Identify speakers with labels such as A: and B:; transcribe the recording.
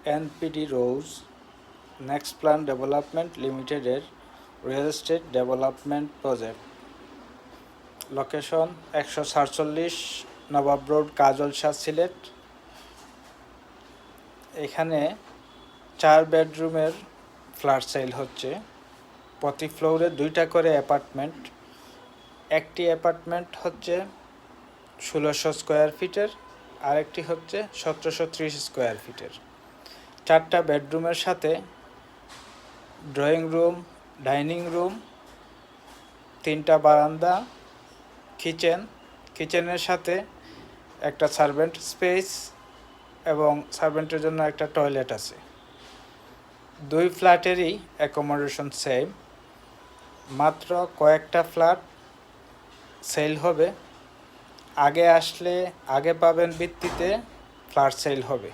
A: NPD রোজ next plan development লিমিটেডের real estate development project. Location 147 নবাব road, কাজল শাহ, সিলেট। এখানে 4 বেডরুমের flat sell হচ্ছে। প্রতি ফ্লোরে 2টা করে অ্যাপার্টমেন্ট। একটি অ্যাপার্টমেন্ট হচ্ছে 1600 স্কোয়ার ফিটের, আরেকটি হচ্ছে 1730 স্কোয়ার ফিটের। 4টা বেডরুমের সাথে ড্রয়িং রুম, ডাইনিং রুম, 3টা বারান্দা, কিচেনের সাথে একটা সার্ভেন্ট স্পেস এবং সার্ভেন্টের জন্য একটা টয়লেট আছে। 2 ফ্ল্যাটেরই অ্যাকোমোডেশন সেম। মাত্র কয়েকটা ফ্ল্যাট সেল হবে। আগে আসলে আগে পাবেন ভিত্তিতে ফ্ল্যাট সেল হবে।